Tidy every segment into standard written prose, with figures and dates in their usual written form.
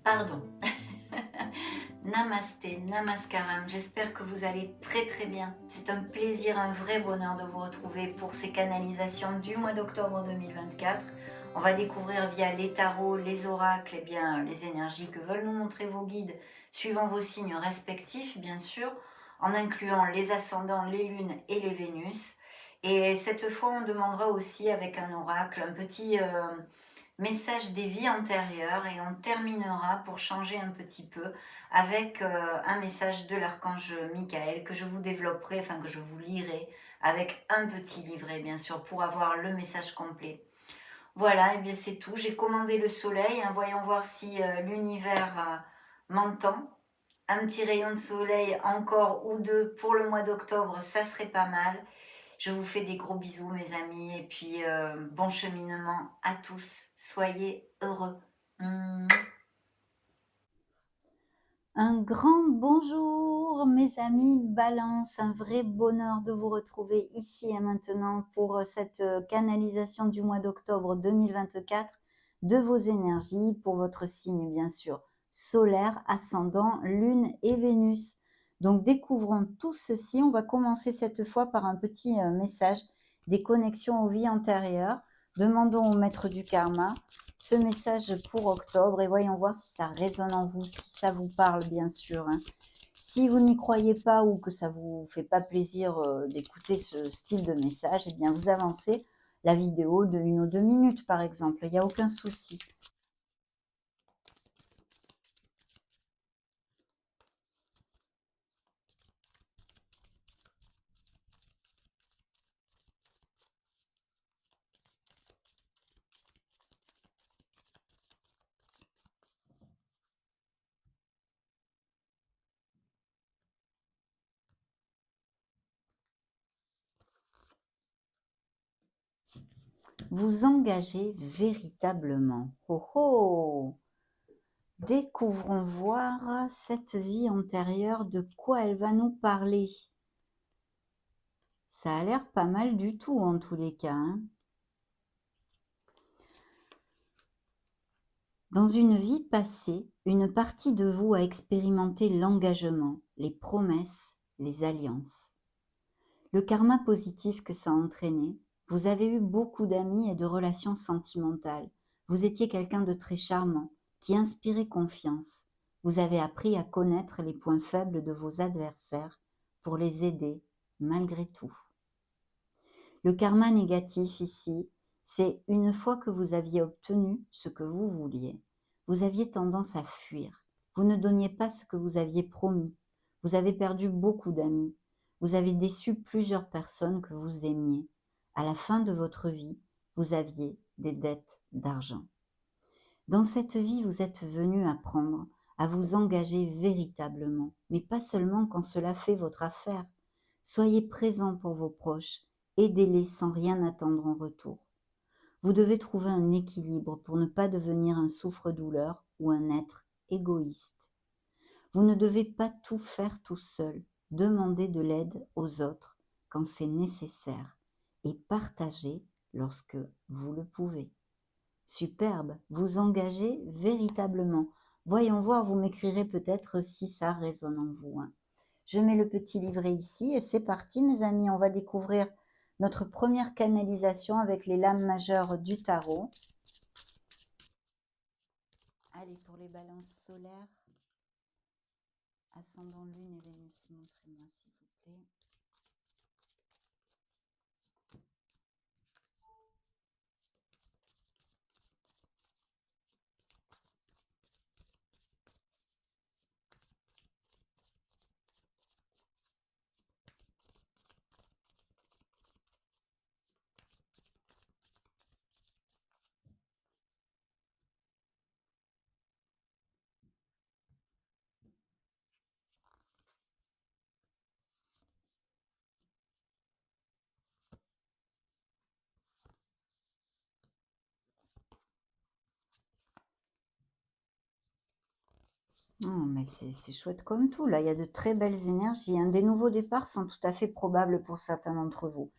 Pardon. Namasté, namaskaram. J'espère que vous allez très très bien. C'est un plaisir, un vrai bonheur de vous retrouver pour ces canalisations du mois d'octobre 2024. On va découvrir via les tarots, les oracles, et bien les énergies que veulent nous montrer vos guides, suivant vos signes respectifs, bien sûr, en incluant les ascendants, les lunes et les Vénus. Et cette fois, on demandera aussi avec un oracle un petit message des vies antérieures et on terminera pour changer un petit peu avec un message de l'archange Michael que je vous développerai, enfin que je vous lirai avec un petit livret bien sûr pour avoir le message complet. Voilà, et bien c'est tout. J'ai commandé le soleil, hein, voyons voir si l'univers m'entend. Un petit rayon de soleil encore ou deux pour le mois d'octobre, ça serait pas mal. Je vous fais des gros bisous mes amis et puis bon cheminement à tous. Soyez heureux. Mouah. Un grand bonjour mes amis Balance, un vrai bonheur de vous retrouver ici et maintenant pour cette canalisation du mois d'octobre 2024 de vos énergies pour votre signe bien sûr solaire, ascendant, lune et Vénus. Donc découvrons tout ceci. On va commencer cette fois par un petit message des connexions aux vies antérieures. Demandons au maître du karma ce message pour octobre et voyons voir si ça résonne en vous, si ça vous parle bien sûr, hein. Si vous n'y croyez pas ou que ça vous fait pas plaisir d'écouter ce style de message, eh bien vous avancez la vidéo de 1 ou 2 minutes par exemple, il n'y a aucun souci. Vous engagez véritablement. Oh oh! Découvrons voir cette vie antérieure, de quoi elle va nous parler. Ça a l'air pas mal du tout en tous les cas, hein. Dans une vie passée, une partie de vous a expérimenté l'engagement, les promesses, les alliances. Le karma positif que ça a entraîné, vous avez eu beaucoup d'amis et de relations sentimentales. Vous étiez quelqu'un de très charmant, qui inspirait confiance. Vous avez appris à connaître les points faibles de vos adversaires pour les aider malgré tout. Le karma négatif ici, c'est une fois que vous aviez obtenu ce que vous vouliez, vous aviez tendance à fuir. Vous ne donniez pas ce que vous aviez promis. Vous avez perdu beaucoup d'amis. Vous avez déçu plusieurs personnes que vous aimiez. À la fin de votre vie, vous aviez des dettes d'argent. Dans cette vie, vous êtes venu apprendre à vous engager véritablement, mais pas seulement quand cela fait votre affaire. Soyez présent pour vos proches, aidez-les sans rien attendre en retour. Vous devez trouver un équilibre pour ne pas devenir un souffre-douleur ou un être égoïste. Vous ne devez pas tout faire tout seul. Demandez de l'aide aux autres quand c'est nécessaire et partagez lorsque vous le pouvez. Superbe, vous engagez véritablement. Voyons voir, vous m'écrirez peut-être si ça résonne en vous, hein. Je mets le petit livret ici et c'est parti mes amis, on va découvrir notre première canalisation avec les lames majeures du tarot. Allez, pour les balances solaires, ascendant lune et Vénus, montrez-moi s'il vous plaît. Oh, mais c'est chouette comme tout, là, il y a de très belles énergies, hein. Des nouveaux départs sont tout à fait probables pour certains d'entre vous.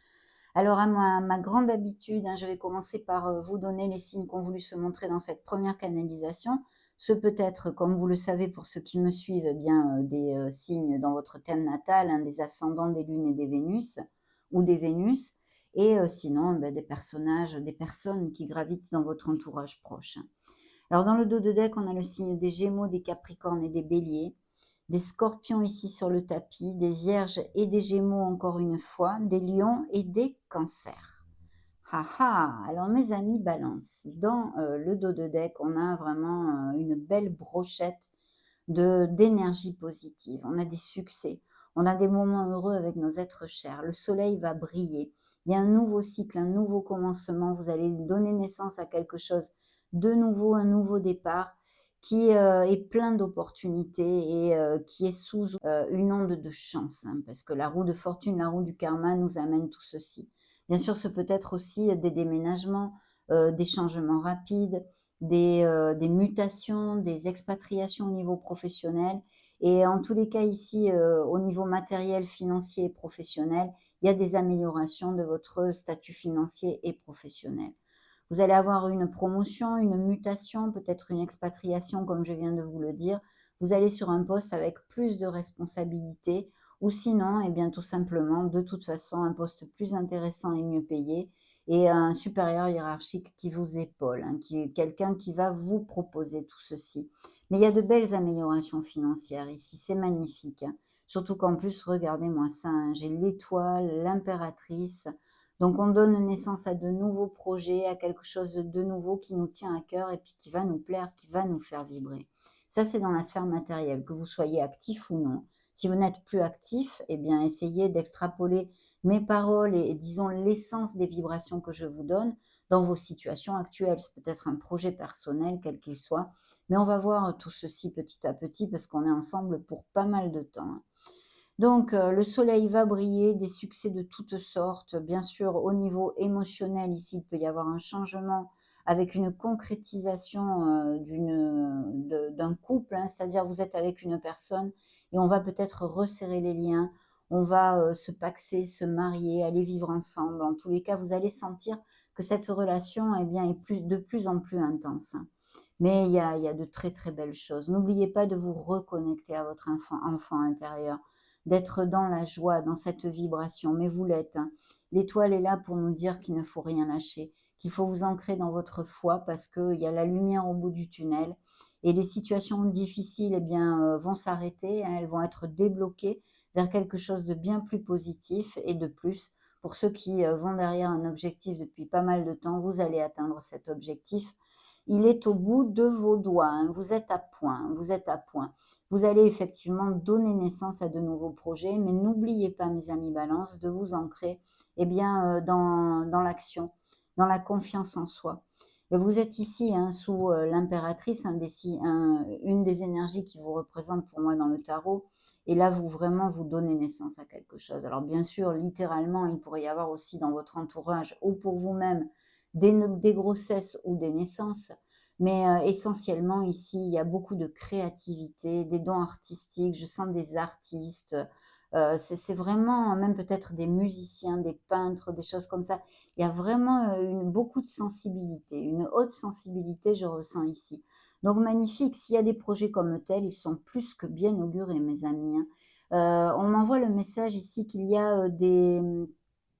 Alors, à ma grande habitude, hein, je vais commencer par vous donner les signes qui ont voulu se montrer dans cette première canalisation. Ce peut être, comme vous le savez pour ceux qui me suivent, eh bien, des, signes dans votre thème natal, hein, des ascendants, des lunes et des Vénus ou des Vénus et sinon, des personnages, des personnes qui gravitent dans votre entourage proche. Alors dans le dos de deck, on a le signe des Gémeaux, des Capricornes et des Béliers, des Scorpions ici sur le tapis, des Vierges et des Gémeaux encore une fois, des Lions et des Cancers. Ah ah! Alors mes amis Balance, dans, le dos de deck, on a vraiment, une belle brochette d'énergie positive. On a des succès, on a des moments heureux avec nos êtres chers. Le soleil va briller. Il y a un nouveau cycle, un nouveau commencement. Vous allez donner naissance à quelque chose de nouveau, un nouveau départ qui, est plein d'opportunités et qui est sous, une onde de chance, hein, parce que la roue de fortune, la roue du karma nous amène tout ceci. Bien sûr, ce peut être aussi des déménagements, des changements rapides, des mutations, des expatriations au niveau professionnel et en tous les cas ici, au niveau matériel, financier et professionnel, il y a des améliorations de votre statut financier et professionnel. Vous allez avoir une promotion, une mutation, peut-être une expatriation comme je viens de vous le dire. Vous allez sur un poste avec plus de responsabilités ou sinon, eh bien, tout simplement, de toute façon, un poste plus intéressant et mieux payé et un supérieur hiérarchique qui vous épaule, hein, qui est quelqu'un qui va vous proposer tout ceci. Mais il y a de belles améliorations financières ici, c'est magnifique, hein. Surtout qu'en plus, regardez-moi ça, hein, j'ai l'étoile, l'impératrice. Donc on donne naissance à de nouveaux projets, à quelque chose de nouveau qui nous tient à cœur et puis qui va nous plaire, qui va nous faire vibrer. Ça, c'est dans la sphère matérielle, que vous soyez actif ou non. Si vous n'êtes plus actif, eh bien, essayez d'extrapoler mes paroles et disons l'essence des vibrations que je vous donne dans vos situations actuelles. C'est peut-être un projet personnel, quel qu'il soit, mais on va voir tout ceci petit à petit parce qu'on est ensemble pour pas mal de temps, hein. Donc, le soleil va briller, des succès de toutes sortes. Bien sûr, au niveau émotionnel, ici, il peut y avoir un changement avec une concrétisation, d'un couple, hein. C'est-à-dire, vous êtes avec une personne et on va peut-être resserrer les liens. On va, se paxer, se marier, aller vivre ensemble. En tous les cas, vous allez sentir que cette relation, eh bien, est de plus en plus intense, hein. Mais il y a de très, très belles choses. N'oubliez pas de vous reconnecter à votre enfant intérieur, d'être dans la joie, dans cette vibration, mais vous l'êtes, hein. L'étoile est là pour nous dire qu'il ne faut rien lâcher, qu'il faut vous ancrer dans votre foi parce qu'il y a la lumière au bout du tunnel et les situations difficiles, eh bien, vont s'arrêter, hein, elles vont être débloquées vers quelque chose de bien plus positif et de plus, pour ceux qui, vont derrière un objectif depuis pas mal de temps, vous allez atteindre cet objectif. Il est au bout de vos doigts, hein, vous êtes à point, vous êtes à point. Vous allez effectivement donner naissance à de nouveaux projets, mais n'oubliez pas, mes amis Balance, de vous ancrer eh bien, dans l'action, dans la confiance en soi. Et vous êtes ici hein, sous l'impératrice, une des énergies qui vous représente pour moi dans le tarot. Et là, vous vraiment vous donnez naissance à quelque chose. Alors bien sûr, littéralement, il pourrait y avoir aussi dans votre entourage ou pour vous-même des grossesses ou des naissances. Mais essentiellement ici, il y a beaucoup de créativité, des dons artistiques, je sens des artistes, c'est vraiment même peut-être des musiciens, des peintres, des choses comme ça. Il y a vraiment, beaucoup de sensibilité, une haute sensibilité, je ressens ici. Donc magnifique, s'il y a des projets comme tels, ils sont plus que bien augurés mes amis, hein. On m'envoie le message ici qu'il y a, des,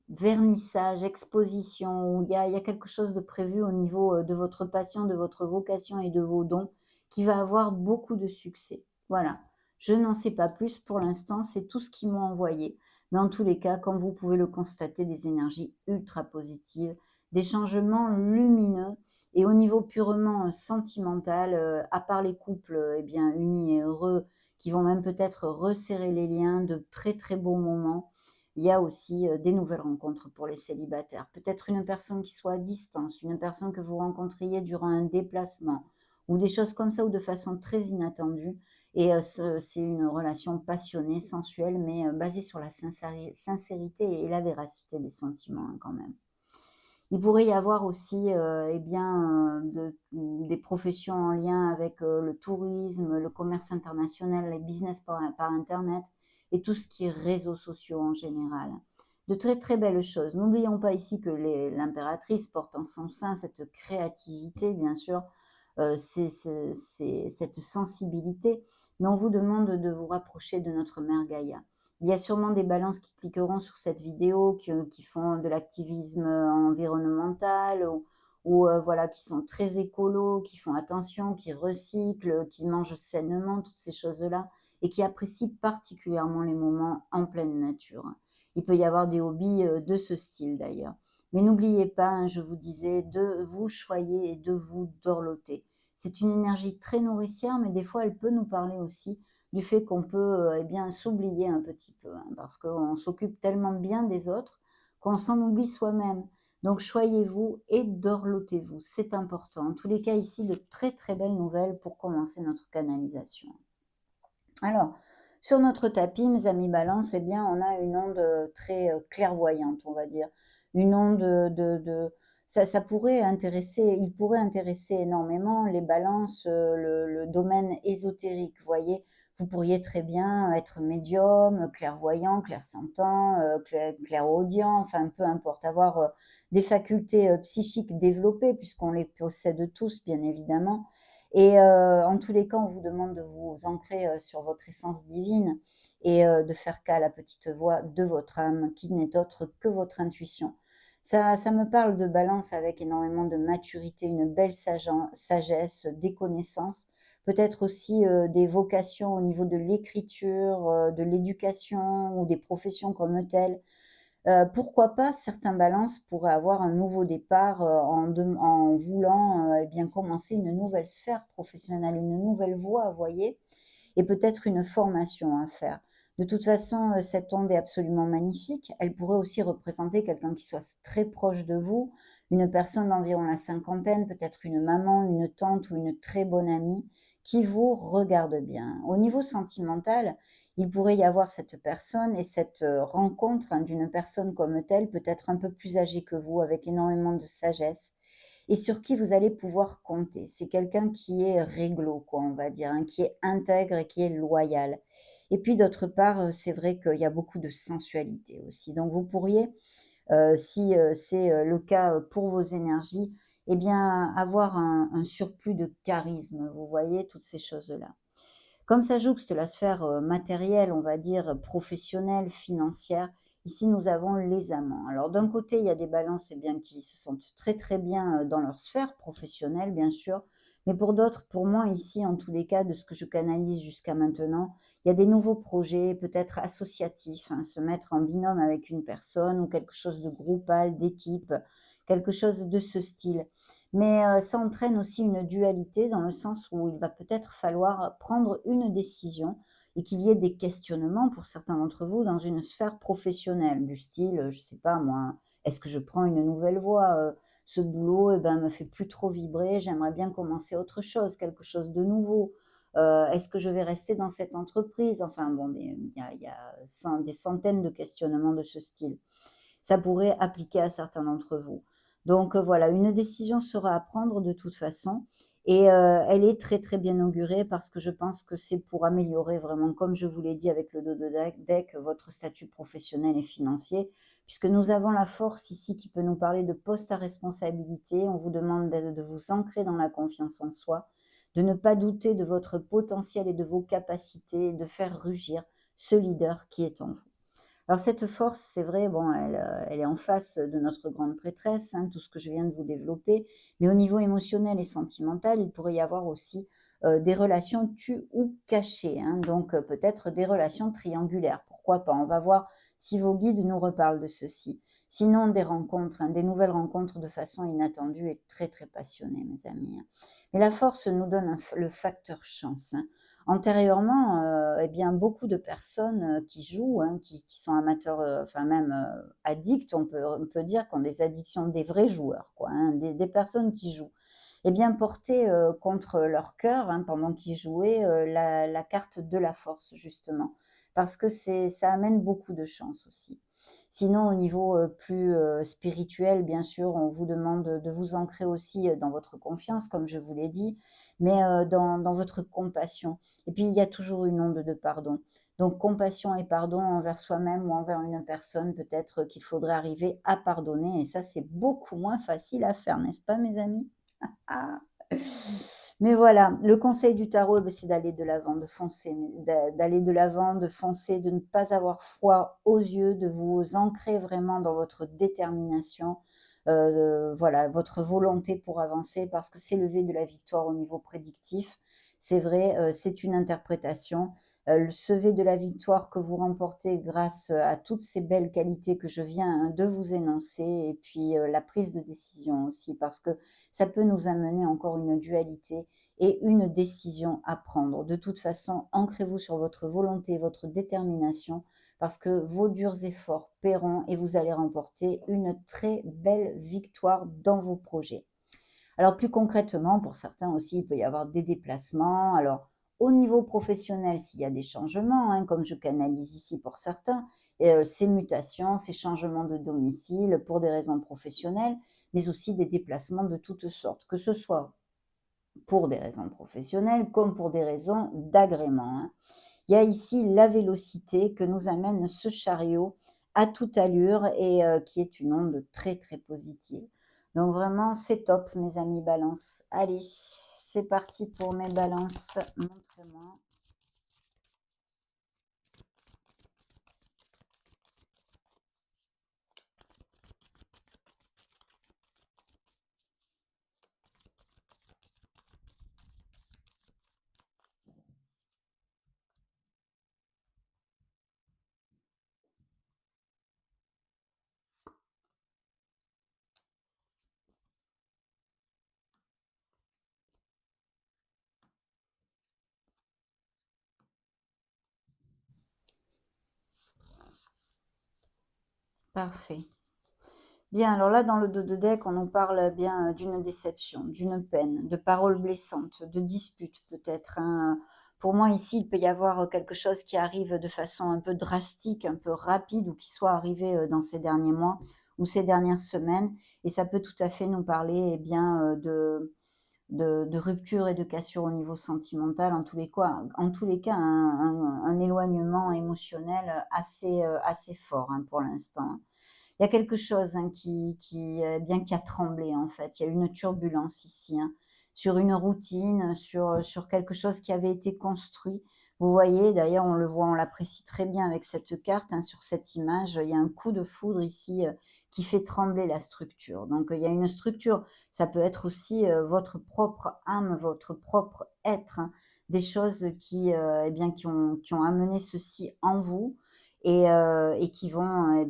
vernissage, exposition, où il y a quelque chose de prévu au niveau, de votre passion, de votre vocation et de vos dons qui va avoir beaucoup de succès. Voilà. Je n'en sais pas plus pour l'instant, c'est tout ce qu'ils m'ont envoyé. Mais en tous les cas, comme vous pouvez le constater, des énergies ultra positives, des changements lumineux et au niveau purement, sentimental, à part les couples, eh bien unis et heureux, qui vont même peut-être resserrer les liens, de très, très beaux moments. Il y a aussi, des nouvelles rencontres pour les célibataires. Peut-être une personne qui soit à distance, une personne que vous rencontriez durant un déplacement ou des choses comme ça ou de façon très inattendue et c'est une relation passionnée, sensuelle, mais basée sur la sincérité et la véracité des sentiments, hein, quand même. Il pourrait y avoir aussi, eh bien, des professions en lien avec, le tourisme, le commerce international, les business par internet et tout ce qui est réseaux sociaux en général. De très, très belles choses. N'oublions pas ici que l'impératrice porte en son sein cette créativité, bien sûr, cette sensibilité, mais on vous demande de vous rapprocher de notre mère Gaïa. Il y a sûrement des balances qui cliqueront sur cette vidéo, qui font de l'activisme environnemental ou voilà, qui sont très écolos, qui font attention, qui recyclent, qui mangent sainement, toutes ces choses-là, et qui apprécient particulièrement les moments en pleine nature. Il peut y avoir des hobbies de ce style d'ailleurs. Mais n'oubliez pas, hein, je vous disais, de vous choyer et de vous dorloter. C'est une énergie très nourricière, mais des fois, elle peut nous parler aussi du fait qu'on peut eh bien, s'oublier un petit peu, hein, parce qu'on s'occupe tellement bien des autres qu'on s'en oublie soi-même. Donc, choyez-vous et dorlotez-vous, c'est important. En tous les cas, ici, de très très belles nouvelles pour commencer notre canalisation. Alors, sur notre tapis, mes amis Balance, eh bien, on a une onde très clairvoyante, on va dire. Une onde ça pourrait intéresser, il pourrait intéresser énormément les balances, le domaine ésotérique, vous voyez. Vous pourriez très bien être médium, clairvoyant, clairsentant, clairaudient, enfin peu importe, avoir des facultés psychiques développées, puisqu'on les possède tous, bien évidemment. Et en tous les cas, on vous demande de vous ancrer sur votre essence divine et de faire cas à la petite voix de votre âme, qui n'est autre que votre intuition. Ça me parle de balance avec énormément de maturité, une belle sagesse, des connaissances, peut-être aussi des vocations au niveau de l'écriture, de l'éducation ou des professions comme telles. Pourquoi pas certains balances pourraient avoir un nouveau départ, en voulant, eh bien commencer une nouvelle sphère professionnelle, une nouvelle voie, vous voyez? Et peut-être une formation à faire. De toute façon, cette onde est absolument magnifique. Elle pourrait aussi représenter quelqu'un qui soit très proche de vous, une personne d'environ la cinquantaine, peut-être une maman, une tante ou une très bonne amie qui vous regarde bien. Au niveau sentimental, il pourrait y avoir cette personne et cette, rencontre, hein, d'une personne comme telle, peut-être un peu plus âgée que vous, avec énormément de sagesse et sur qui vous allez pouvoir compter. C'est quelqu'un qui est réglo, quoi, on va dire, hein, qui est intègre et qui est loyal. Et puis d'autre part, c'est vrai qu'il y a beaucoup de sensualité aussi. Donc vous pourriez, si, c'est, le cas, pour vos énergies, eh bien avoir un surplus de charisme, vous voyez? Toutes ces choses-là. Comme ça jouxte la sphère matérielle, on va dire professionnelle, financière, ici nous avons les amants. Alors d'un côté, il y a des balances eh bien, qui se sentent très très bien dans leur sphère professionnelle, bien sûr, mais pour d'autres, pour moi ici, en tous les cas, de ce que je canalise jusqu'à maintenant, il y a des nouveaux projets, peut-être associatifs, hein, se mettre en binôme avec une personne ou quelque chose de groupal, d'équipe, quelque chose de ce style. Mais ça entraîne aussi une dualité dans le sens où il va peut-être falloir prendre une décision et qu'il y ait des questionnements pour certains d'entre vous dans une sphère professionnelle du style, je sais pas moi, est-ce que je prends une nouvelle voie? Ce boulot et ben, me fait plus trop vibrer, j'aimerais bien commencer autre chose, quelque chose de nouveau. Est-ce que je vais rester dans cette entreprise? Enfin bon, il y a des centaines de questionnements de ce style. Ça pourrait appliquer à certains d'entre vous. Donc voilà, une décision sera à prendre de toute façon et elle est très, très bien augurée parce que je pense que c'est pour améliorer vraiment, comme je vous l'ai dit avec le dos de deck, votre statut professionnel et financier, puisque nous avons la force ici qui peut nous parler de poste à responsabilité. On vous demande de vous ancrer dans la confiance en soi, de ne pas douter de votre potentiel et de vos capacités, de faire rugir ce leader qui est en vous. Alors cette force, c'est vrai, bon, elle est en face de notre grande prêtresse, hein, tout ce que je viens de vous développer, mais au niveau émotionnel et sentimental, il pourrait y avoir aussi, des relations tues ou cachées, hein, donc peut-être des relations triangulaires, pourquoi pas? On va voir si vos guides nous reparlent de ceci. Sinon des rencontres, hein, des nouvelles rencontres de façon inattendue et très, très passionnées, mes amis, hein. Mais la force nous donne le facteur chance, hein. Antérieurement, eh bien, beaucoup de personnes, qui jouent, hein, qui sont amateurs, enfin même, addicts, on peut dire, qui ont des addictions, des vrais joueurs quoi, hein, des personnes qui jouent. Eh bien, portaient, contre leur cœur, hein, pendant qu'ils jouaient, la carte de la force justement. Parce que ça amène beaucoup de chance aussi. Sinon au niveau, plus, spirituel, bien sûr, on vous demande de vous ancrer aussi, dans votre confiance, comme je vous l'ai dit, mais, dans votre compassion. Et puis, il y a toujours une onde de pardon. Donc compassion et pardon envers soi-même ou envers une personne, peut-être qu'il faudrait arriver à pardonner et ça, c'est beaucoup moins facile à faire, n'est-ce pas mes amis? Ah! Mais voilà, le conseil du tarot, eh beh, c'est d'aller de l'avant, de foncer, d'aller de l'avant, de foncer, de ne pas avoir froid aux yeux, de vous ancrer vraiment dans votre détermination, voilà, votre volonté pour avancer parce que c'est le V de la victoire au niveau prédictif. C'est vrai, c'est une interprétation. Ce V de la victoire que vous remportez grâce, à toutes ces belles qualités que je viens, de vous énoncer et puis, la prise de décision aussi parce que ça peut nous amener encore une dualité et une décision à prendre. De toute façon, ancrez-vous sur votre volonté, votre détermination, parce que vos durs efforts paieront et vous allez remporter une très belle victoire dans vos projets. Alors plus concrètement, pour certains aussi, il peut y avoir des déplacements. Alors au niveau professionnel, s'il y a des changements, hein, comme je canalise ici pour certains, ces mutations, ces changements de domicile pour des raisons professionnelles, mais aussi des déplacements de toutes sortes, que ce soit pour des raisons professionnelles comme pour des raisons d'agrément, hein. Il y a ici la vélocité que nous amène ce chariot à toute allure et qui est une onde très, très positive. Donc vraiment, c'est top mes amis Balance. Allez, c'est parti pour mes balances. Montrez-moi. Parfait. Bien, alors là, dans le dos de deck, on nous parle bien d'une déception, d'une peine, de paroles blessantes, de disputes peut-être, hein. Pour moi, ici, il peut y avoir quelque chose qui arrive de façon un peu drastique, un peu rapide, ou qui soit arrivé dans ces derniers mois ou ces dernières semaines. Et ça peut tout à fait nous parler bien, de rupture et de cassure au niveau sentimental, en tous les cas un éloignement émotionnel assez, assez fort, hein, pour l'instant, hein. Il y a quelque chose, hein, bien qui a tremblé, en fait. Il y a une turbulence ici, hein, sur une routine, sur quelque chose qui avait été construit. Vous voyez, d'ailleurs, on le voit, on l'apprécie très bien avec cette carte, hein, sur cette image. Il y a un coup de foudre ici, qui fait trembler la structure. Donc, il y a une structure, ça peut être aussi, votre propre âme, votre propre être, hein, des choses qui, qui ont amené ceci en vous et qui vont,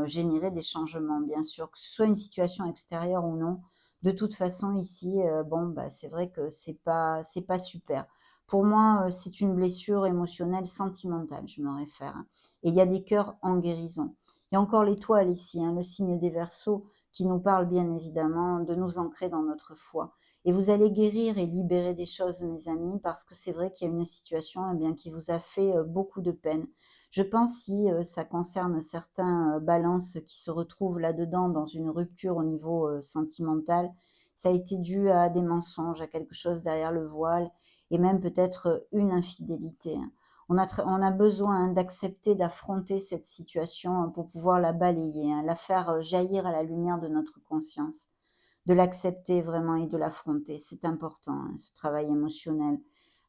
générer des changements, bien sûr, que ce soit une situation extérieure ou non. De toute façon, ici, bon, bah, c'est vrai que c'est pas super. Pour moi, c'est une blessure émotionnelle sentimentale, je me réfère, hein, et il y a des cœurs en guérison. Il y a encore l'étoile ici, hein, le signe des Verseaux, qui nous parle bien évidemment de nous ancrer dans notre foi et vous allez guérir et libérer des choses, mes amis, parce que c'est vrai qu'il y a une situation, qui vous a fait, beaucoup de peine. Je pense si, ça concerne certains, balances qui se retrouvent là-dedans dans une rupture au niveau, sentimental, ça a été dû à des mensonges, à quelque chose derrière le voile et même peut-être, une infidélité, hein. On a besoin, hein, d'accepter, d'affronter cette situation, pour pouvoir la balayer, hein, la faire, jaillir à la lumière de notre conscience. De l'accepter vraiment et de l'affronter. C'est important, hein, ce travail émotionnel.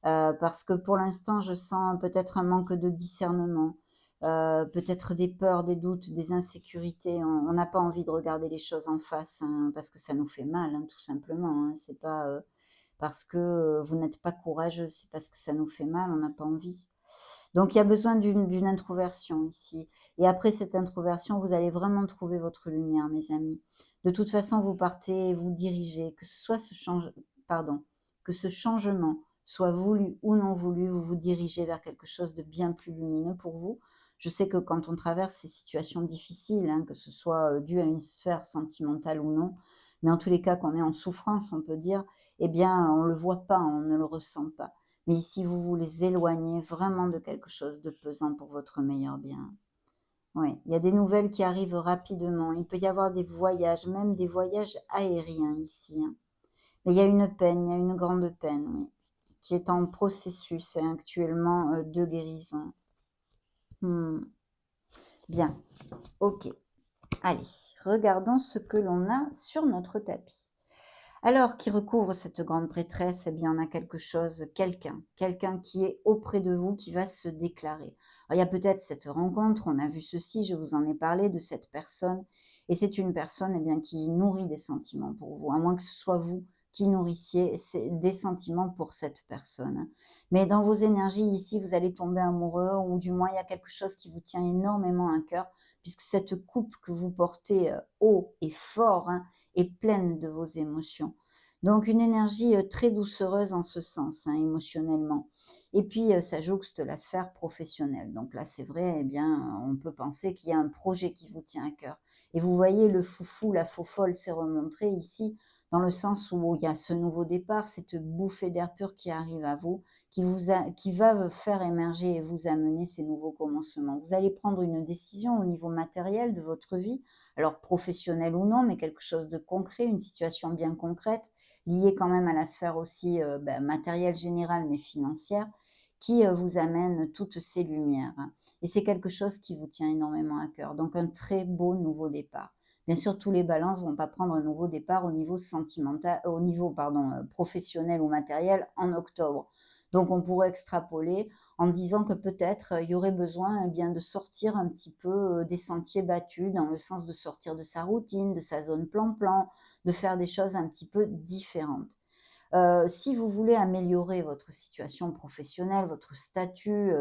Parce que pour l'instant, je sens peut-être un manque de discernement, peut-être des peurs, des doutes, des insécurités. On n'a pas envie de regarder les choses en face, hein, parce que ça nous fait mal, hein, tout simplement, hein. C'est pas, parce que, vous n'êtes pas courageux, c'est parce que ça nous fait mal, on n'a pas envie. Donc il y a besoin d'une introversion ici et après cette introversion, vous allez vraiment trouver votre lumière, mes amis. De toute façon, vous partez, vous dirigez, que ce soit que ce changement soit voulu ou non voulu, vous vous dirigez vers quelque chose de bien plus lumineux pour vous. Je sais que quand on traverse ces situations difficiles, hein, que ce soit, dû à une sphère sentimentale ou non, mais en tous les cas qu'on est en souffrance, on peut dire, eh bien, on ne le voit pas, on ne le ressent pas. Mais ici, vous vous éloignez vraiment de quelque chose de pesant pour votre meilleur bien. Oui, il y a des nouvelles qui arrivent rapidement. Il peut y avoir des voyages, même des voyages aériens ici, hein. Mais il y a une peine, il y a une grande peine, oui, qui est en processus, hein, actuellement, de guérison. Hmm. Bien, ok. Allez, regardons ce que l'on a sur notre tapis. Alors, qui recouvre cette grande prêtresse, eh bien, on a quelque chose, quelqu'un qui est auprès de vous, qui va se déclarer. Alors, il y a peut-être cette rencontre, on a vu ceci, je vous en ai parlé de cette personne, et c'est une personne, eh bien, qui nourrit des sentiments pour vous, à moins que ce soit vous qui nourrissiez des sentiments pour cette personne. Mais dans vos énergies ici, vous allez tomber amoureux, ou du moins il y a quelque chose qui vous tient énormément à cœur, puisque cette coupe que vous portez haut et fort, hein, est pleine de vos émotions. Donc une énergie très doucereuse en ce sens, hein, émotionnellement. Et puis ça jouxte la sphère professionnelle. Donc là, c'est vrai, eh bien, on peut penser qu'il y a un projet qui vous tient à cœur. Et vous voyez, le foufou, la faux-folle s'est remontré ici, dans le sens où il y a ce nouveau départ, cette bouffée d'air pur qui arrive à vous, qui va faire émerger et vous amener ces nouveaux commencements. Vous allez prendre une décision au niveau matériel de votre vie, alors professionnelle ou non, mais quelque chose de concret, une situation bien concrète, liée quand même à la sphère aussi matérielle générale, mais financière, qui vous amène toutes ces lumières. Et c'est quelque chose qui vous tient énormément à cœur. Donc un très beau nouveau départ. Bien sûr, tous les balances ne vont pas prendre un nouveau départ au niveau sentimental, au niveau professionnel ou matériel en octobre. Donc on pourrait extrapoler en disant que peut-être il y aurait besoin bien de sortir un petit peu des sentiers battus, dans le sens de sortir de sa routine, de sa zone plan-plan, de faire des choses un petit peu différentes. Si vous voulez améliorer votre situation professionnelle, votre statut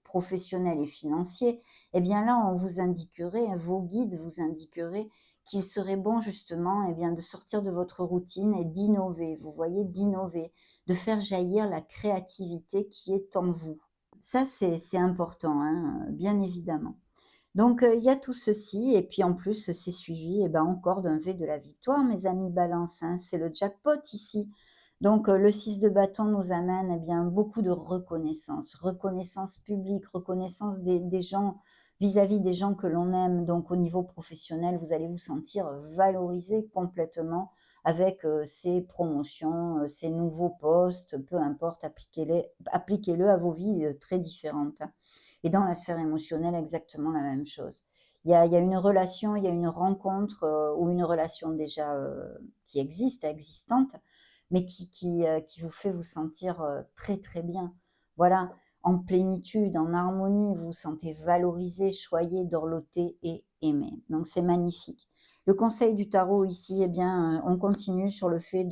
professionnel et financier, eh bien là, on vous indiquerait, vos guides vous indiqueraient qu'il serait bon justement eh bien, de sortir de votre routine et d'innover, vous voyez, d'innover, de faire jaillir la créativité qui est en vous. Ça, c'est important, hein, bien évidemment. Donc, il y a tout ceci et puis en plus, c'est suivi, eh ben, encore d'un V de la victoire, mes amis Balance, hein. C'est le jackpot ici. Donc, le 6 de bâton nous amène, eh bien, beaucoup de reconnaissance. Reconnaissance publique, reconnaissance des gens vis-à-vis des gens que l'on aime. Donc, au niveau professionnel, vous allez vous sentir valorisé complètement avec, ces promotions, ces nouveaux postes, peu importe, appliquez-le à vos vies, très différentes, hein. Et dans la sphère émotionnelle, exactement la même chose. Il y a une relation, il y a une rencontre, ou une relation déjà, qui existe, existante, mais qui vous fait vous sentir, très, très bien. Voilà, en plénitude, en harmonie, vous vous sentez valorisé, choyé, dorloté et aimé. Donc c'est magnifique. Le conseil du tarot ici, eh bien, on continue sur le fait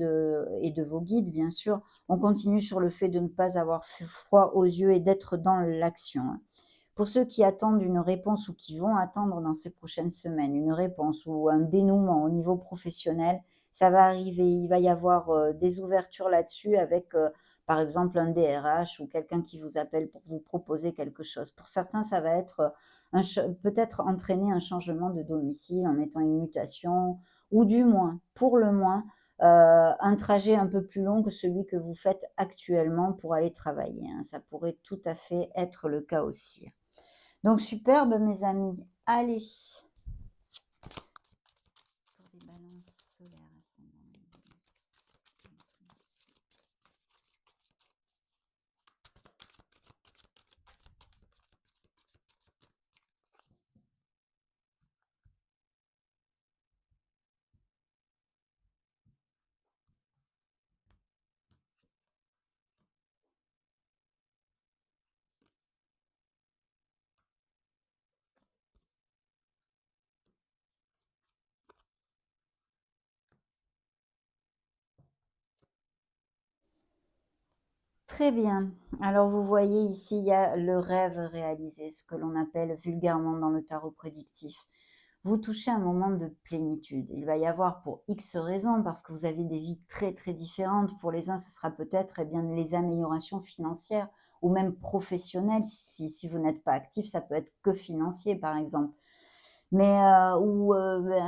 et de vos guides bien sûr, on continue sur le fait de ne pas avoir froid aux yeux et d'être dans l'action, hein. Pour ceux qui attendent une réponse ou qui vont attendre dans ces prochaines semaines une réponse ou un dénouement au niveau professionnel, ça va arriver. Il va y avoir des ouvertures là-dessus avec, par exemple, un DRH ou quelqu'un qui vous appelle pour vous proposer quelque chose. Pour certains, ça va être peut-être entraîner un changement de domicile en étant une mutation ou du moins, pour le moins, un trajet un peu plus long que celui que vous faites actuellement pour aller travailler, hein. Ça pourrait tout à fait être le cas aussi. Donc superbe mes amis. Allez, pour les balances solaires ascendant Vénus. Très bien. Alors vous voyez ici, il y a le rêve réalisé, ce que l'on appelle vulgairement dans le tarot prédictif. Vous touchez un moment de plénitude. Il va y avoir pour X raisons, parce que vous avez des vies très très différentes. Pour les uns, ce sera peut-être eh bien, les améliorations financières ou même professionnelles. Si vous n'êtes pas actif, ça peut être que financier par exemple. Mais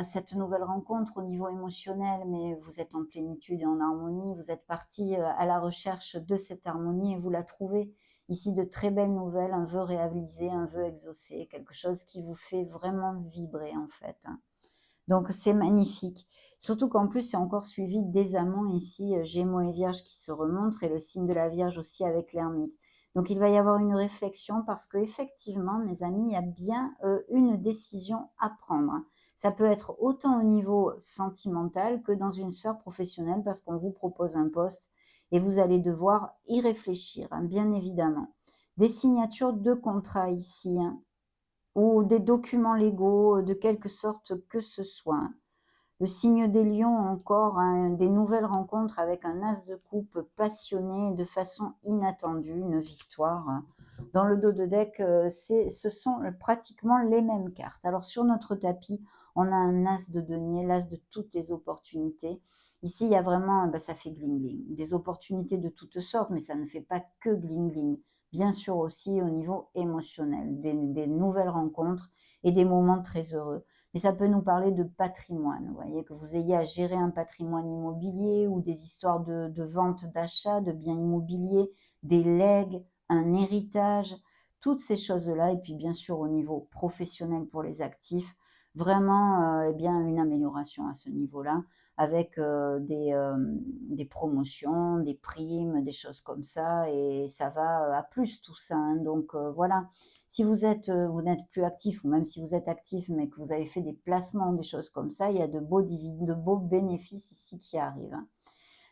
cette nouvelle rencontre au niveau émotionnel, mais vous êtes en plénitude et en harmonie, vous êtes parti à la recherche de cette harmonie et vous la trouvez. Ici, de très belles nouvelles, un vœu réalisé, un vœu exaucé, quelque chose qui vous fait vraiment vibrer en fait, hein. Donc c'est magnifique. Surtout qu'en plus, c'est encore suivi des amants ici, Gémeaux et Vierge qui se remontrent et le signe de la Vierge aussi avec l'ermite. Donc il va y avoir une réflexion parce qu'effectivement, mes amis, il y a bien une décision à prendre. Ça peut être autant au niveau sentimental que dans une sphère professionnelle parce qu'on vous propose un poste et vous allez devoir y réfléchir, hein, bien évidemment. Des signatures de contrats ici, hein, ou des documents légaux de quelque sorte que ce soit, hein. Le signe des lions encore, hein, des nouvelles rencontres avec un as de coupe passionné de façon inattendue, une victoire, hein. Dans le dos de deck, ce sont pratiquement les mêmes cartes. Alors sur notre tapis, on a un as de denier, l'as de toutes les opportunités. Ici, il y a vraiment, ça fait gling gling. Des opportunités de toutes sortes, mais ça ne fait pas que gling gling. Bien sûr aussi au niveau émotionnel, des nouvelles rencontres et des moments très heureux. Mais ça peut nous parler de patrimoine, vous voyez, que vous ayez à gérer un patrimoine immobilier ou des histoires de vente, d'achat de biens immobiliers, des legs, un héritage, toutes ces choses-là. Et puis bien sûr au niveau professionnel pour les actifs, vraiment eh bien une amélioration à ce niveau-là avec des promotions, des primes, des choses comme ça et ça va à plus tout ça, hein. Donc voilà. Si vous n'êtes plus actif ou même si vous êtes actif, mais que vous avez fait des placements, des choses comme ça, il y a de beaux bénéfices ici qui arrivent, hein.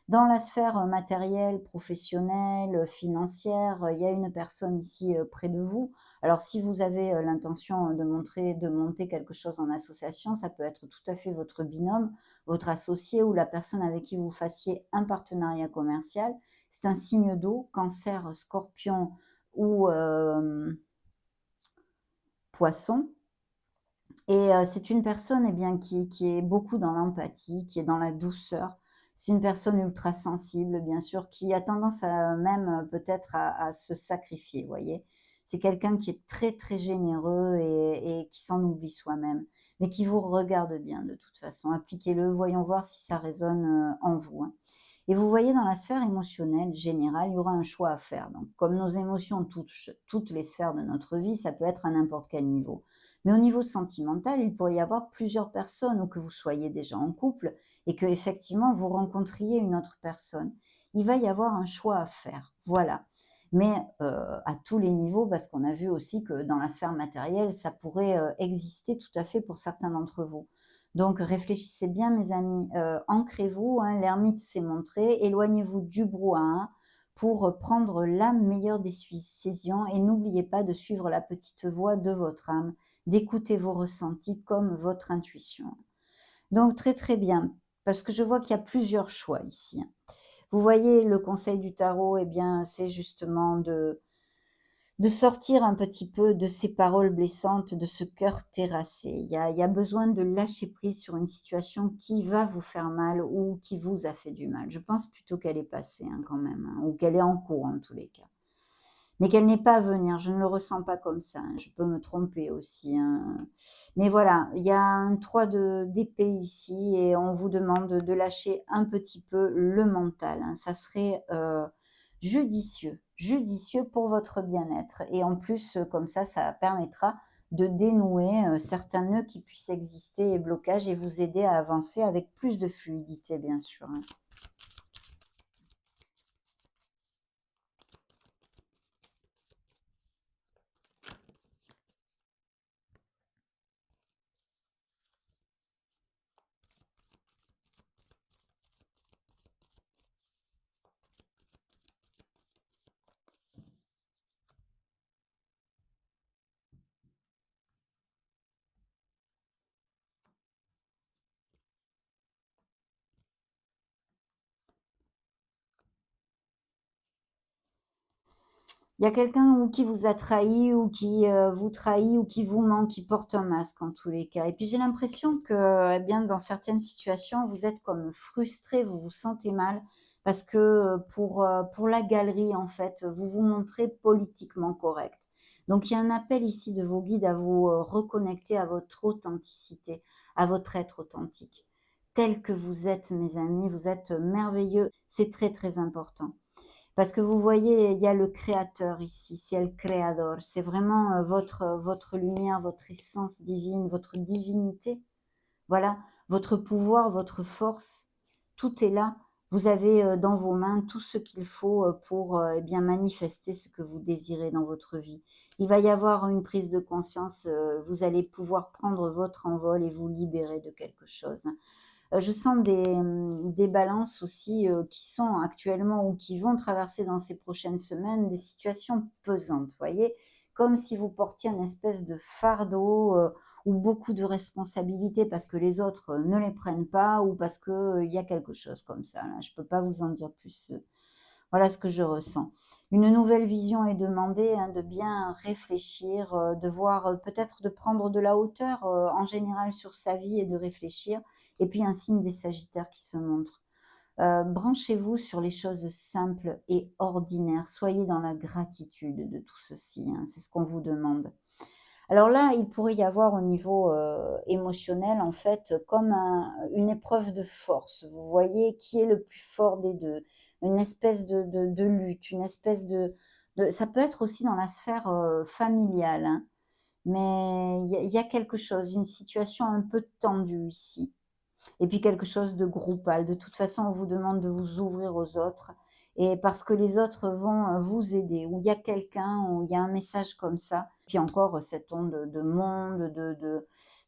Dans la sphère matérielle, professionnelle, financière, il y a une personne ici près de vous. Alors, si vous avez l'intention de monter quelque chose en association, ça peut être tout à fait votre binôme, votre associé ou la personne avec qui vous fassiez un partenariat commercial. C'est un signe d'eau, cancer, scorpion ou poisson. Et c'est une personne, eh bien, qui est beaucoup dans l'empathie, qui est dans la douceur. C'est une personne ultra sensible, bien sûr, qui a tendance à même, peut-être à se sacrifier, vous voyez? C'est quelqu'un qui est très, très généreux et qui s'en oublie soi-même, mais qui vous regarde bien de toute façon. Appliquez-le, voyons voir si ça résonne, en vous, hein. Et vous voyez dans la sphère émotionnelle générale, il y aura un choix à faire. Donc comme nos émotions touchent toutes les sphères de notre vie, ça peut être à n'importe quel niveau. Mais au niveau sentimental, il pourrait y avoir plusieurs personnes ou que vous soyez déjà en couple et que effectivement vous rencontriez une autre personne. Il va y avoir un choix à faire, voilà. Mais à tous les niveaux, parce qu'on a vu aussi que dans la sphère matérielle, ça pourrait exister tout à fait pour certains d'entre vous. Donc réfléchissez bien, mes amis, ancrez-vous, hein, l'ermite s'est montré, éloignez-vous du brouhaha pour prendre la meilleure décision et n'oubliez pas de suivre la petite voix de votre âme, d'écouter vos ressentis comme votre intuition. Donc très très bien, parce que je vois qu'il y a plusieurs choix ici, hein. Vous voyez, le conseil du tarot, eh bien, c'est justement de sortir un petit peu de ces paroles blessantes, de ce cœur terrassé. Il y a besoin de lâcher prise sur une situation qui va vous faire mal ou qui vous a fait du mal. Je pense plutôt qu'elle est passée, hein, quand même, hein, ou qu'elle est en cours en tous les cas. Mais qu'elle n'est pas à venir, je ne le ressens pas comme ça, hein, je peux me tromper aussi, hein. Mais voilà, il y a un 3 d'épée ici et on vous demande de lâcher un petit peu le mental, hein. Ça serait, judicieux pour votre bien-être et en plus, comme ça permettra de dénouer, certains nœuds qui puissent exister et blocages et vous aider à avancer avec plus de fluidité, bien sûr, hein. Il y a quelqu'un ou qui vous a trahi ou qui, vous trahit ou qui vous ment, qui porte un masque en tous les cas et puis j'ai l'impression que, eh bien, dans certaines situations, vous êtes comme frustré, vous vous sentez mal parce que, pour la galerie, en fait, vous vous montrez politiquement correct. Donc il y a un appel ici de vos guides à vous, reconnecter à votre authenticité, à votre être authentique. Tel que vous êtes, mes amis, vous êtes merveilleux, c'est très, très important. Parce que vous voyez, il y a le créateur ici, c'est el creador, c'est vraiment votre lumière, votre essence divine, votre divinité. Voilà, votre pouvoir, votre force, tout est là. Vous avez, dans vos mains tout ce qu'il faut, pour, eh bien manifester ce que vous désirez dans votre vie. Il va y avoir une prise de conscience, vous allez pouvoir prendre votre envol et vous libérer de quelque chose. Je sens des balances aussi, qui sont actuellement ou qui vont traverser dans ces prochaines semaines des situations pesantes, vous voyez? Comme si vous portiez une espèce de fardeau, ou beaucoup de responsabilités parce que les autres, ne les prennent pas ou parce que, il y a quelque chose comme ça là. Je ne peux pas vous en dire plus, voilà ce que je ressens. Une nouvelle vision est demandée, hein, de bien réfléchir, de voir, peut-être de prendre de la hauteur, en général sur sa vie et de réfléchir. Et puis un signe des Sagittaires qui se montre. Branchez-vous sur les choses simples et ordinaires. Soyez dans la gratitude de tout ceci, hein, c'est ce qu'on vous demande. Alors là, il pourrait y avoir au niveau, émotionnel, en fait, comme une épreuve de force. Vous voyez qui est le plus fort des 2. Une espèce de lutte, une espèce de ça peut être aussi dans la sphère, familiale, hein, mais il y a quelque chose, une situation un peu tendue ici. Et puis quelque chose de groupal. De toute façon, on vous demande de vous ouvrir aux autres et parce que les autres vont, vous aider ou il y a quelqu'un ou il y a un message comme ça. Puis encore, cette onde de monde,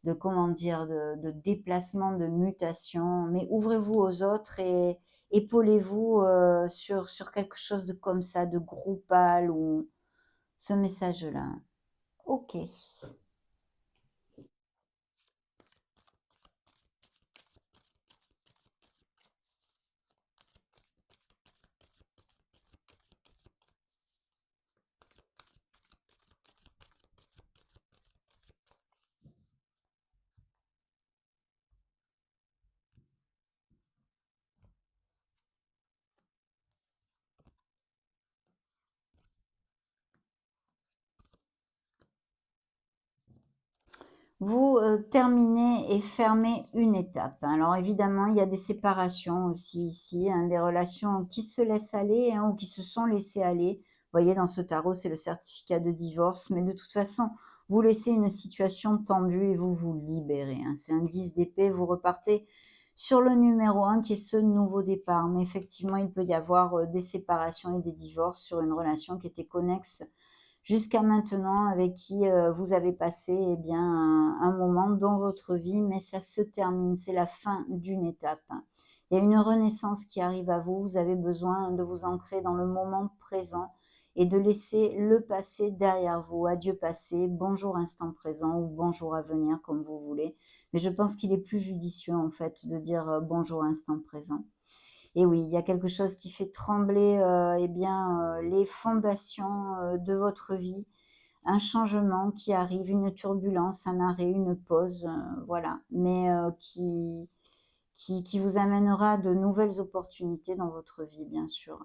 de comment dire? De déplacement, de mutation. Mais ouvrez-vous aux autres et épaulez-vous, sur quelque chose de comme ça, de groupal ou ce message-là. OK. Vous, terminez et fermez une étape. Alors évidemment, il y a des séparations aussi ici, hein, des relations qui se laissent aller, hein, ou qui se sont laissées aller. Vous voyez, dans ce tarot, c'est le certificat de divorce, mais de toute façon, vous laissez une situation tendue et vous vous libérez, hein. C'est un 10 d'épée, vous repartez sur le numéro 1 qui est ce nouveau départ. Mais effectivement, il peut y avoir, des séparations et des divorces sur une relation qui était connexe jusqu'à maintenant, avec qui, vous avez passé, eh bien, un moment dans votre vie, mais ça se termine, c'est la fin d'une étape. Il y a une renaissance qui arrive à vous, vous avez besoin de vous ancrer dans le moment présent et de laisser le passé derrière vous. Adieu passé, bonjour instant présent ou bonjour à venir comme vous voulez. Mais je pense qu'il est plus judicieux, en fait, de dire, bonjour instant présent. Et oui, il y a quelque chose qui fait trembler, eh bien, les fondations, de votre vie. Un changement qui arrive, une turbulence, un arrêt, une pause, voilà. Mais, qui vous amènera de nouvelles opportunités dans votre vie, bien sûr.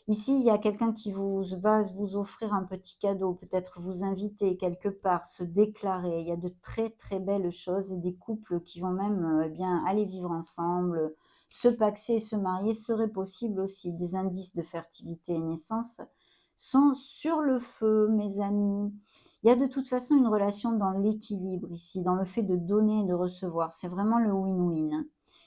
Ici, il y a quelqu'un qui va vous offrir un petit cadeau, peut-être vous inviter quelque part, se déclarer. Il y a de très, très belles choses et des couples qui vont même, eh bien, aller vivre ensemble, se paxer, se marier serait possible aussi. Des indices de fertilité et naissance sont sur le feu, mes amis. Il y a de toute façon une relation dans l'équilibre ici, dans le fait de donner et de recevoir. C'est vraiment le win-win.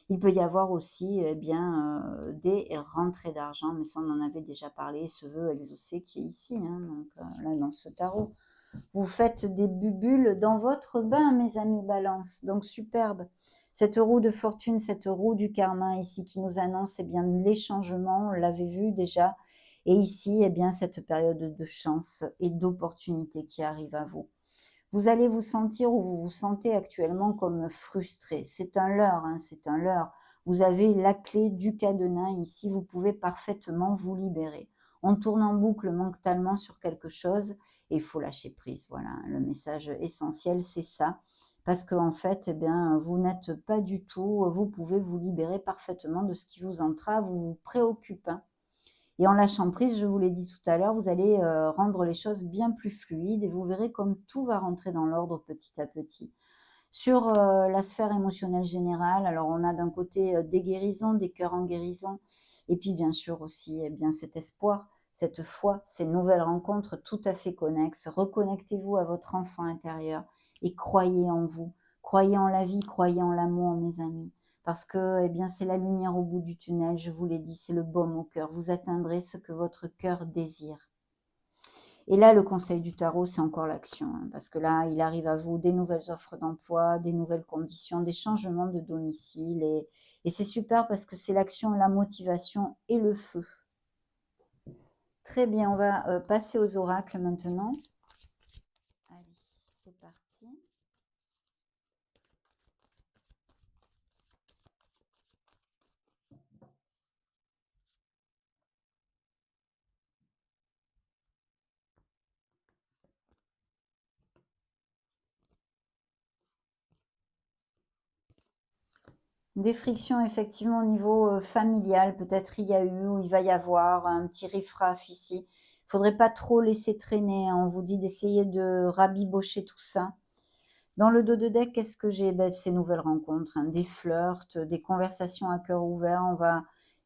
Il peut y avoir aussi, eh bien, des rentrées d'argent, mais ça on en avait déjà parlé, ce vœu exaucé qui est ici, hein, donc là dans ce tarot. Vous faites des bubules dans votre bain, mes amis Balance, donc superbe. Cette roue de fortune, cette roue du karma ici qui nous annonce, eh bien, les changements, on l'avait vu déjà. Et ici, eh bien, cette période de chance et d'opportunité qui arrive à vous. Vous allez vous sentir ou vous vous sentez actuellement comme frustré. C'est un leurre, hein, c'est un leurre. Vous avez la clé du cadenas ici, vous pouvez parfaitement vous libérer. On tourne en boucle mentalement sur quelque chose et il faut lâcher prise. Voilà, le message essentiel, c'est ça. Parce qu'en fait, eh bien, vous n'êtes pas du tout, vous pouvez vous libérer parfaitement de ce qui vous entrave ou vous préoccupe, hein. Et en lâchant prise, je vous l'ai dit tout à l'heure, vous allez, rendre les choses bien plus fluides et vous verrez comme tout va rentrer dans l'ordre petit à petit. Sur, la sphère émotionnelle générale, alors on a d'un côté, des guérisons, des cœurs en guérison et puis bien sûr aussi, eh bien, cet espoir, cette foi, ces nouvelles rencontres tout à fait connexes. Reconnectez-vous à votre enfant intérieur et croyez en vous. Croyez en la vie, croyez en l'amour, mes amis. parce que, eh bien, c'est la lumière au bout du tunnel, je vous l'ai dit, c'est le baume au cœur. Vous atteindrez ce que votre cœur désire. Et là, le conseil du tarot, c'est encore l'action, hein, parce que là, il arrive à vous des nouvelles offres d'emploi, des nouvelles conditions, des changements de domicile et c'est super parce que c'est l'action, la motivation et le feu. Très bien, on va, passer aux oracles maintenant. Allez, c'est parti. Des frictions effectivement au niveau, familial, peut-être il y a eu ou il va y avoir un petit riff-raff ici. Il faudrait pas trop laisser traîner, hein. On vous dit d'essayer de rabibocher tout ça. Dans le dos de deck, qu'est-ce que j'ai? Beh, ces nouvelles rencontres, hein, des flirts, des conversations à cœur ouvert.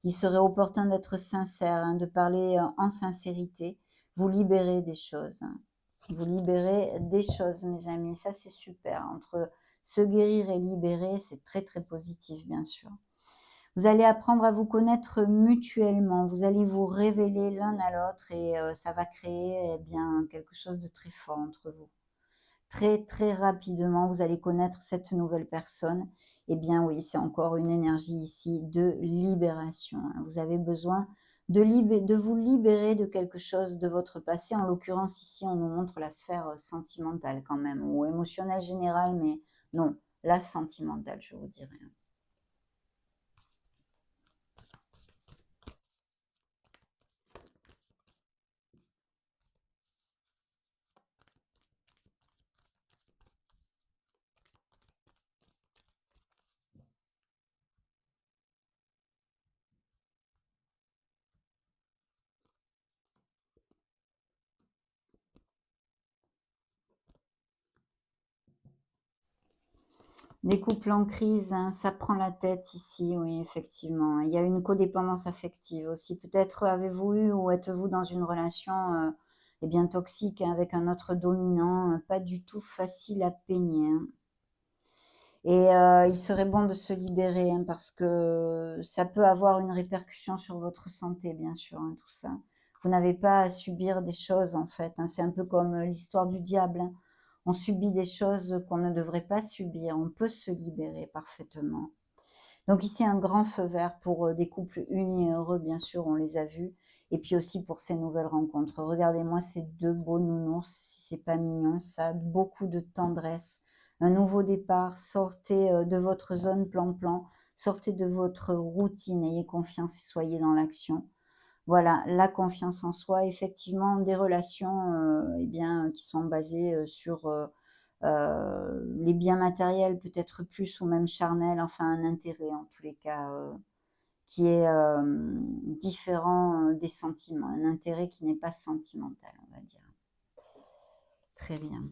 Il serait opportun d'être sincère, hein, de parler, en sincérité. Vous libérez des choses, hein. Vous libérez des choses, mes amis. Ça, c'est super. Entre se guérir et libérer, c'est très, très positif, bien sûr. Vous allez apprendre à vous connaître mutuellement. Vous allez vous révéler l'un à l'autre et ça va créer, eh bien, quelque chose de très fort entre vous. Très, très rapidement, vous allez connaître cette nouvelle personne. Eh bien oui, c'est encore une énergie ici de libération, hein. Vous avez besoin de vous libérer de quelque chose de votre passé. En l'occurrence, ici, on nous montre la sphère, sentimentale quand même ou émotionnelle générale, mais non, la sentimentale, je vous dirais, hein. Des couples en crise, hein, ça prend la tête ici, oui, effectivement. Il y a une codépendance affective aussi. Peut-être avez-vous eu ou êtes-vous dans une relation, eh bien toxique, hein, avec un autre dominant, pas du tout facile à peigner, hein. Et il serait bon de se libérer, hein, parce que ça peut avoir une répercussion sur votre santé, bien sûr, hein, tout ça. Vous n'avez pas à subir des choses, en fait, hein. C'est un peu comme, l'histoire du diable, hein. On subit des choses qu'on ne devrait pas subir. On peut se libérer parfaitement. Donc ici, un grand feu vert pour, des couples unis et heureux, bien sûr, on les a vus et puis aussi pour ces nouvelles rencontres. Regardez-moi ces 2 beaux nounours, si c'est pas mignon ça, beaucoup de tendresse, un nouveau départ, sortez, de votre zone plan-plan, sortez de votre routine, ayez confiance et soyez dans l'action. Voilà, la confiance en soi, effectivement, des relations, eh bien, qui sont basées, sur, les biens matériels peut-être plus ou même charnels, enfin un intérêt en tous les cas, qui est, différent, des sentiments, un intérêt qui n'est pas sentimental, on va dire. Très bien.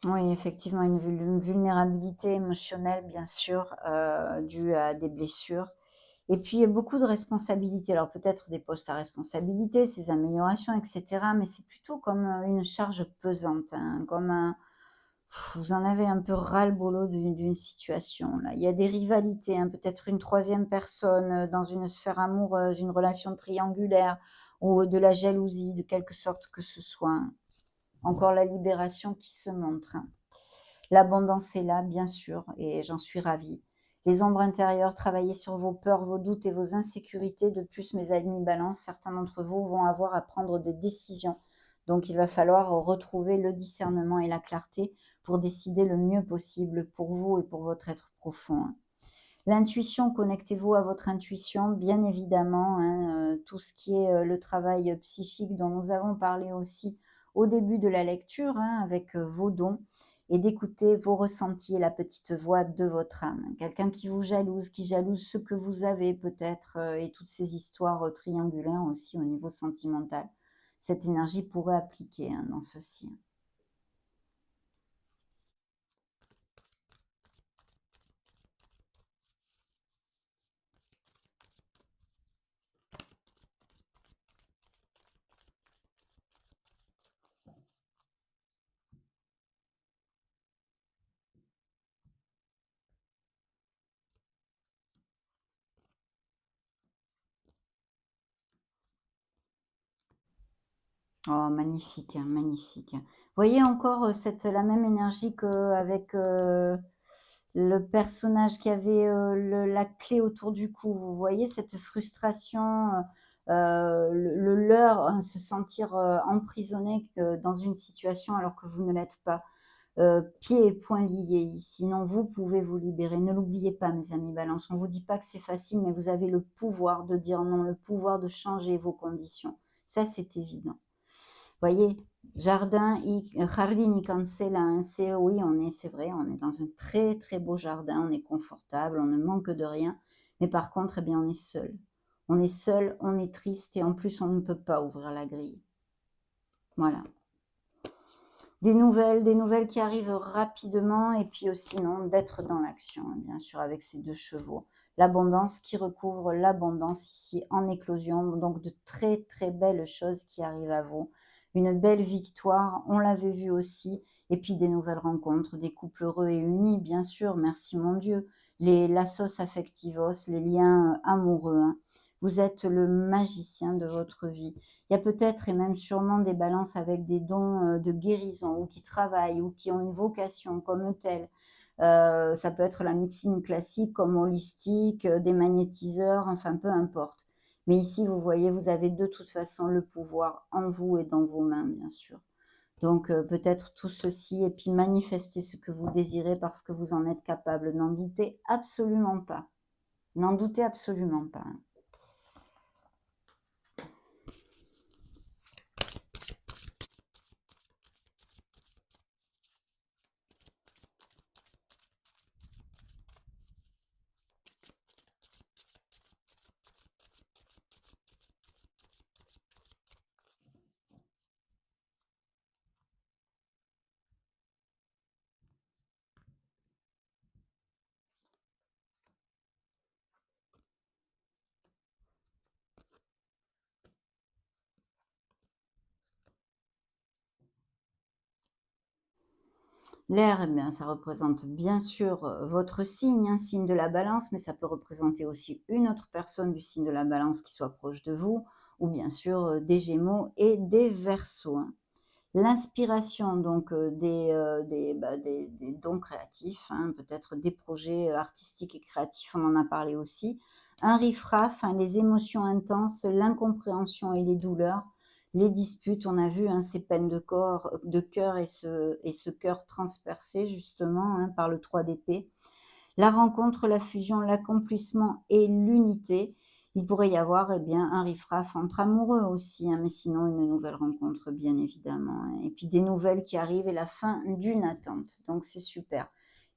Oui, effectivement, une vulnérabilité émotionnelle, bien sûr, due à des blessures et puis beaucoup de responsabilités. Alors peut-être des postes à responsabilité, ces améliorations et cetera, mais c'est plutôt comme, une charge pesante, hein, comme un vous en avez un peu ras-le-bol d'une situation là. Il y a des rivalités, hein, peut-être une troisième personne, dans une sphère amoureuse, une relation triangulaire ou de la jalousie de quelque sorte que ce soit, hein. Encore la libération qui se montre, hein. L'abondance est là, bien sûr, et j'en suis ravie. Les ombres intérieures, travaillez sur vos peurs, vos doutes et vos insécurités. De plus, mes amis balance, certains d'entre vous vont avoir à prendre des décisions. Donc, il va falloir retrouver le discernement et la clarté pour décider le mieux possible pour vous et pour votre être profond, hein. L'intuition, connectez-vous à votre intuition, bien évidemment, hein, tout ce qui est, le travail, psychique dont nous avons parlé aussi au début de la lecture, hein, avec, vos dons et d'écouter vos ressentis et la petite voix de votre âme. Quelqu'un qui vous jalouse, qui jalouse ce que vous avez peut-être, et toutes ces histoires triangulaires aussi au niveau sentimental. Cette énergie pourrait appliquer dans ceci. Oh, magnifique, hein, magnifique. Voyez encore la même énergie qu'avec le personnage qui avait la clé autour du cou. Vous voyez cette frustration, le leurre, hein, se sentir emprisonné dans une situation alors que vous ne l'êtes pas. Pieds et poings liés ici. Non, vous pouvez vous libérer. Ne l'oubliez pas, mes amis Balance. On ne vous dit pas que c'est facile, mais vous avez le pouvoir de dire non, le pouvoir de changer vos conditions. Ça, c'est évident. Voyez, jardin y cancela, hein, c'est oui, c'est vrai, on est dans un très très beau jardin, on est confortable, on ne manque de rien, mais par contre, eh bien, on est seul. On est seul, on est triste et en plus, on ne peut pas ouvrir la grille. Voilà. Des nouvelles qui arrivent rapidement et puis sinon d'être dans l'action, hein, bien sûr, avec ces 2 chevaux. L'abondance qui recouvre l'abondance ici en éclosion, donc de très très belles choses qui arrivent à vous. Une belle victoire, on l'avait vu aussi, et puis des nouvelles rencontres, des couples heureux et unis, bien sûr, merci mon Dieu. Les lazos affectivos, les liens amoureux, hein. Vous êtes le magicien de votre vie. Il y a peut-être et même sûrement des balances avec des dons de guérison ou qui travaillent ou qui ont une vocation comme telle. Ça peut être la médecine classique comme holistique, des magnétiseurs, enfin peu importe. Mais ici, vous voyez, vous avez de toute façon le pouvoir en vous et dans vos mains, bien sûr. Donc peut-être tout ceci et puis manifester ce que vous désirez parce que vous en êtes capable. N'en doutez absolument pas. N'en doutez absolument pas. L'air, eh bien, ça représente bien sûr votre signe, un signe de la balance, mais ça peut représenter aussi une autre personne du signe de la balance qui soit proche de vous, ou bien sûr des gémeaux et des verseaux, hein. L'inspiration, donc des dons créatifs, hein, peut-être des projets artistiques et créatifs, on en a parlé aussi. Un riff-raff, hein, les émotions intenses, l'incompréhension et les douleurs, les disputes, on a vu hein, ces peines de cœur et ce cœur transpercé justement hein, par le 3 d'épée. La rencontre, la fusion, l'accomplissement et l'unité. Il pourrait y avoir eh bien, un riff-raff entre amoureux aussi, hein, mais sinon une nouvelle rencontre, bien évidemment, hein. Et puis des nouvelles qui arrivent et la fin d'une attente. Donc c'est super.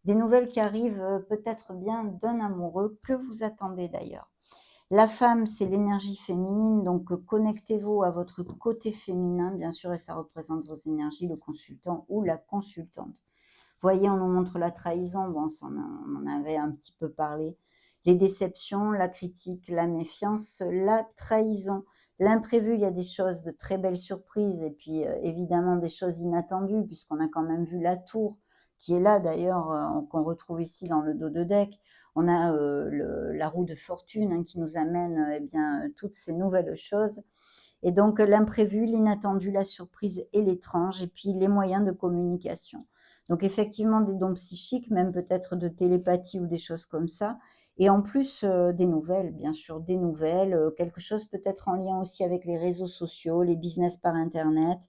Des nouvelles qui arrivent peut-être bien d'un amoureux que vous attendez d'ailleurs. La femme, c'est l'énergie féminine, donc connectez-vous à votre côté féminin, bien sûr, et ça représente vos énergies, le consultant ou la consultante. Voyez, on nous montre la trahison, bon, on en avait un petit peu parlé. Les déceptions, la critique, la méfiance, la trahison, l'imprévu, il y a des choses de très belles surprises et puis évidemment des choses inattendues puisqu'on a quand même vu la tour qui est là d'ailleurs, qu'on retrouve ici dans le dos de deck. On a la roue de fortune hein, qui nous amène eh bien, toutes ces nouvelles choses. Et donc l'imprévu, l'inattendu, la surprise et l'étrange, et puis les moyens de communication. Donc effectivement des dons psychiques, même peut-être de télépathie ou des choses comme ça. Et en plus des nouvelles, bien sûr, des nouvelles, quelque chose peut-être en lien aussi avec les réseaux sociaux, les business par internet,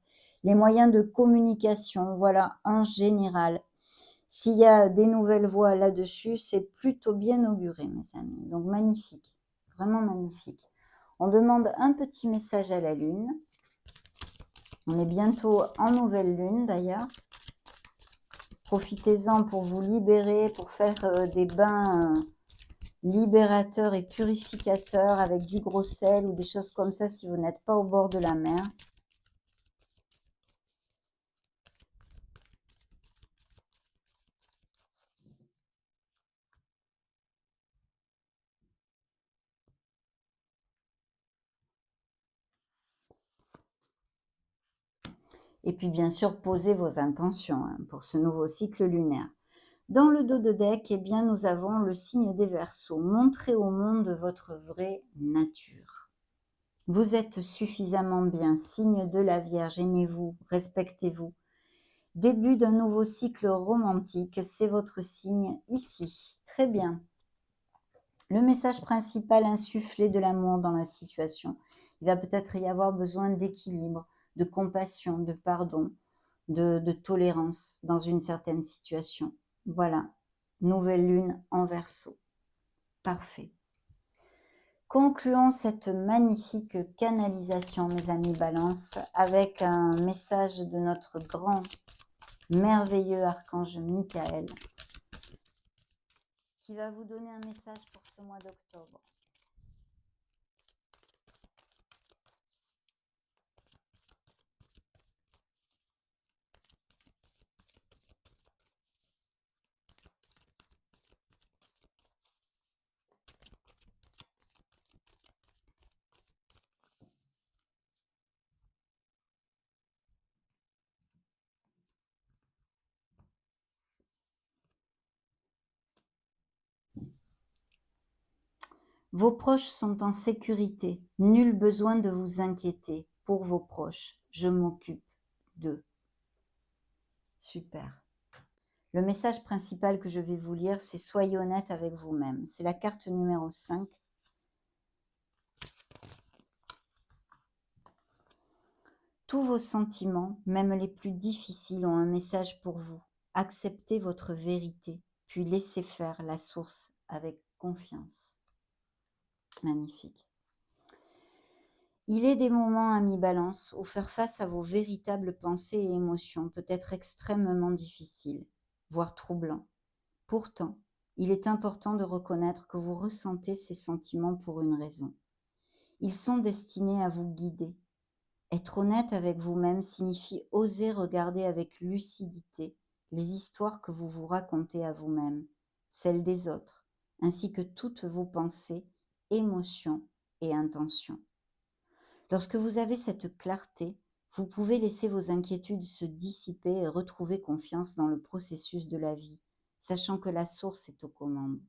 les moyens de communication, voilà, en général. S'il y a des nouvelles voies là-dessus, c'est plutôt bien auguré, mes amis. Donc magnifique, vraiment magnifique. On demande un petit message à la Lune. On est bientôt en nouvelle Lune d'ailleurs. Profitez-en pour vous libérer, pour faire des bains libérateurs et purificateurs avec du gros sel ou des choses comme ça si vous n'êtes pas au bord de la mer. Et puis bien sûr, posez vos intentions pour ce nouveau cycle lunaire. Dans le dos de deck, eh bien, nous avons le signe des Verseaux. Montrez au monde votre vraie nature. Vous êtes suffisamment bien, signe de la Vierge, aimez-vous, respectez-vous. Début d'un nouveau cycle romantique, c'est votre signe ici. Très bien. Le message principal, insuffler de l'amour dans la situation. Il va peut-être y avoir besoin d'équilibre, de compassion, de pardon, de tolérance dans une certaine situation. Voilà, nouvelle lune en Verseau. Parfait. Concluons cette magnifique canalisation, mes amis Balance, avec un message de notre grand, merveilleux archange Michael, qui va vous donner un message pour ce mois d'octobre. Vos proches sont en sécurité. Nul besoin de vous inquiéter. Pour vos proches, je m'occupe d'eux. Super. Le message principal que je vais vous lire, c'est soyez honnête avec vous-même. C'est la carte numéro 5. Tous vos sentiments, même les plus difficiles, ont un message pour vous. Acceptez votre vérité, puis laissez faire la source avec confiance. Magnifique. Il est des moments, amis Balance, où faire face à vos véritables pensées et émotions peut être extrêmement difficile, voire troublant. Pourtant, il est important de reconnaître que vous ressentez ces sentiments pour une raison. Ils sont destinés à vous guider. Être honnête avec vous-même signifie oser regarder avec lucidité les histoires que vous vous racontez à vous-même, celles des autres, ainsi que toutes vos pensées, émotions et intentions. Lorsque vous avez cette clarté, vous pouvez laisser vos inquiétudes se dissiper et retrouver confiance dans le processus de la vie, sachant que la source est aux commandes.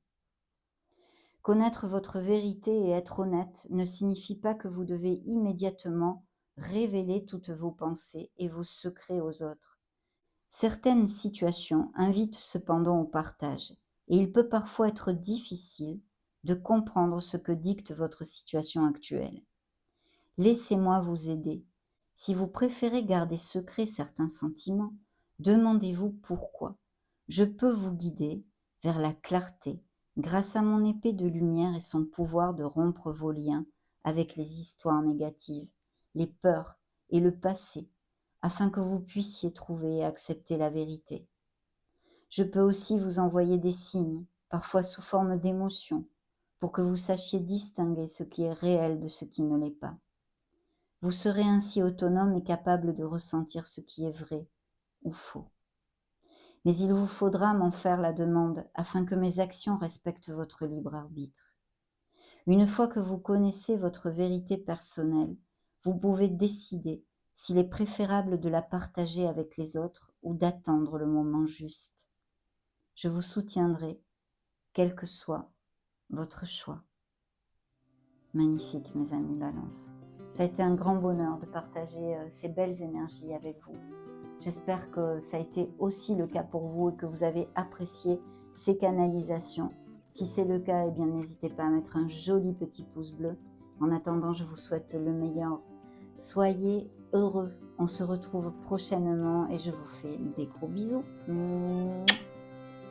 Connaître votre vérité et être honnête ne signifie pas que vous devez immédiatement révéler toutes vos pensées et vos secrets aux autres. Certaines situations invitent cependant au partage, et il peut parfois être difficile de comprendre ce que dicte votre situation actuelle. Laissez-moi vous aider. Si vous préférez garder secret certains sentiments, demandez-vous pourquoi. Je peux vous guider vers la clarté grâce à mon épée de lumière et son pouvoir de rompre vos liens avec les histoires négatives, les peurs et le passé, afin que vous puissiez trouver et accepter la vérité. Je peux aussi vous envoyer des signes, parfois sous forme d'émotions, pour que vous sachiez distinguer ce qui est réel de ce qui ne l'est pas. Vous serez ainsi autonome et capable de ressentir ce qui est vrai ou faux. Mais il vous faudra m'en faire la demande afin que mes actions respectent votre libre arbitre. Une fois que vous connaissez votre vérité personnelle, vous pouvez décider s'il est préférable de la partager avec les autres ou d'attendre le moment juste. Je vous soutiendrai, quel que soit votre choix. Magnifique, mes amis Balance. Ça a été un grand bonheur de partager ces belles énergies avec vous. J'espère que ça a été aussi le cas pour vous et que vous avez apprécié ces canalisations. Si c'est le cas, eh bien, n'hésitez pas à mettre un joli petit pouce bleu. En attendant, je vous souhaite le meilleur. Soyez heureux. On se retrouve prochainement et je vous fais des gros bisous.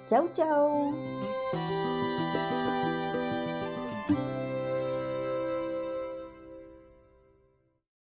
Ciao, ciao!